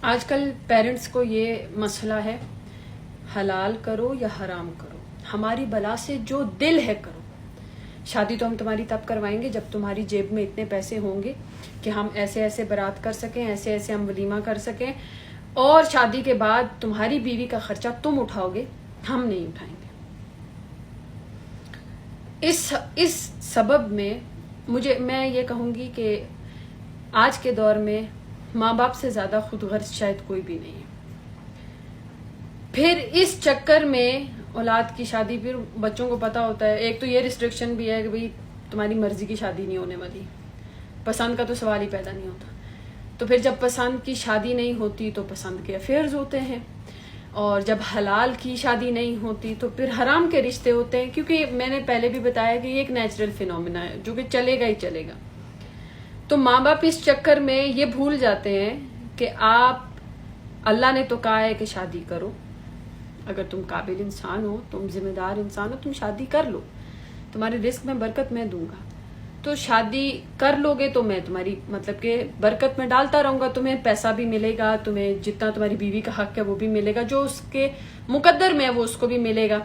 آج کل پیرنٹس کو یہ مسئلہ ہے، حلال کرو یا حرام کرو، ہماری بلا سے جو دل ہے کرو. شادی تو ہم تمہاری تب کروائیں گے جب تمہاری جیب میں اتنے پیسے ہوں گے کہ ہم ایسے ایسے بارات کر سکیں، ایسے ایسے ہم ولیمہ کر سکیں، اور شادی کے بعد تمہاری بیوی کا خرچہ تم اٹھاؤ گے، ہم نہیں اٹھائیں گے. اس سبب میں میں یہ کہوں گی کہ آج کے دور میں ماں باپ سے زیادہ خود غرض شاید کوئی بھی نہیں ہے. پھر اس چکر میں اولاد کی شادی، پھر بچوں کو پتا ہوتا ہے، ایک تو یہ ریسٹرکشن بھی ہے کہ بھئی تمہاری مرضی کی شادی نہیں ہونے والی، پسند کا تو سوال ہی پیدا نہیں ہوتا. تو پھر جب پسند کی شادی نہیں ہوتی تو پسند کے افیئرز ہوتے ہیں، اور جب حلال کی شادی نہیں ہوتی تو پھر حرام کے رشتے ہوتے ہیں. کیونکہ میں نے پہلے بھی بتایا کہ یہ ایک نیچرل فینومینا ہے جو کہ چلے گا ہی چلے گا. تو ماں باپ اس چکر میں یہ بھول جاتے ہیں کہ اللہ نے تو کہا ہے کہ شادی کرو، اگر تم قابل انسان ہو، تم ذمہ دار انسان ہو، تم شادی کر لو، تمہارے رزق میں برکت میں دوں گا. تو شادی کر لو گے تو میں تمہاری مطلب کہ برکت میں ڈالتا رہوں گا، تمہیں پیسہ بھی ملے گا، تمہیں جتنا تمہاری بیوی کا حق ہے وہ بھی ملے گا، جو اس کے مقدر میں ہے وہ اس کو بھی ملے گا.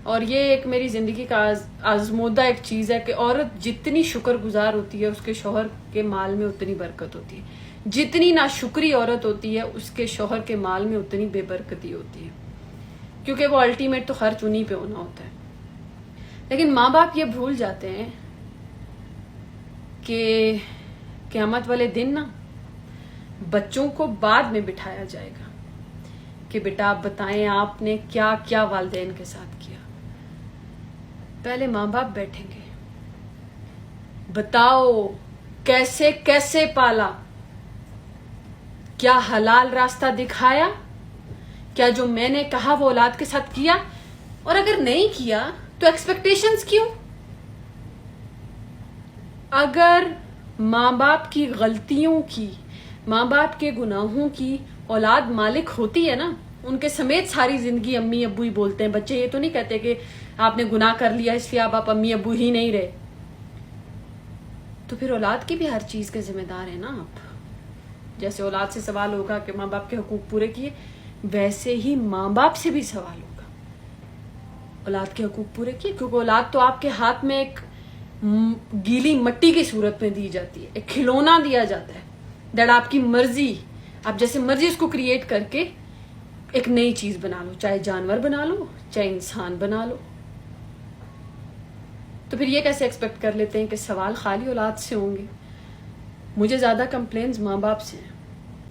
اور یہ ایک میری زندگی کا آزمودہ ایک چیز ہے کہ عورت جتنی شکر گزار ہوتی ہے اس کے شوہر کے مال میں اتنی برکت ہوتی ہے، جتنی ناشکری عورت ہوتی ہے اس کے شوہر کے مال میں اتنی بے برکتی ہوتی ہے، کیونکہ وہ الٹیمیٹ تو خرچ انہی پہ ہونا ہوتا ہے. لیکن ماں باپ یہ بھول جاتے ہیں کہ قیامت والے دن نا بچوں کو بعد میں بٹھایا جائے گا کہ بیٹا آپ بتائیں آپ نے کیا کیا والدین کے ساتھ کیا. پہلے ماں باپ بیٹھیں گے، بتاؤ کیسے کیسے پالا، کیا حلال راستہ دکھایا، کیا جو میں نے کہا وہ اولاد کے ساتھ کیا، اور اگر نہیں کیا تو ایکسپیکٹیشنز کیوں. اگر ماں باپ کی غلطیوں کی، ماں باپ کے گناہوں کی اولاد مالک ہوتی ہے نا، ان کے سمیت ساری زندگی امی ابو ہی بولتے ہیں. بچے یہ تو نہیں کہتے کہ آپ نے گناہ کر لیا اس لیے آپ امی ابو ہی نہیں رہے. تو پھر اولاد کی بھی ہر چیز کے ذمہ دار ہیں نا آپ. جیسے اولاد سے سوال ہوگا کہ ماں باپ کے حقوق پورے کیے، ویسے ہی ماں باپ سے بھی سوال ہوگا اولاد کے حقوق پورے کیے. کیونکہ اولاد تو آپ کے ہاتھ میں ایک گیلی مٹی کی صورت میں دی جاتی ہے، ایک کھلونا دیا جاتا ہے، دیٹ آپ کی مرضی، آپ جیسے مرضی اس کو کریٹ کر کے ایک نئی چیز بنا لو، چاہے جانور بنا لو چاہے انسان بنا لو. تو پھر یہ کیسے ایکسپیکٹ کر لیتے ہیں کہ سوال خالی اولاد سے ہوں گے. مجھے زیادہ کمپلینز ماں باپ سے ہیں.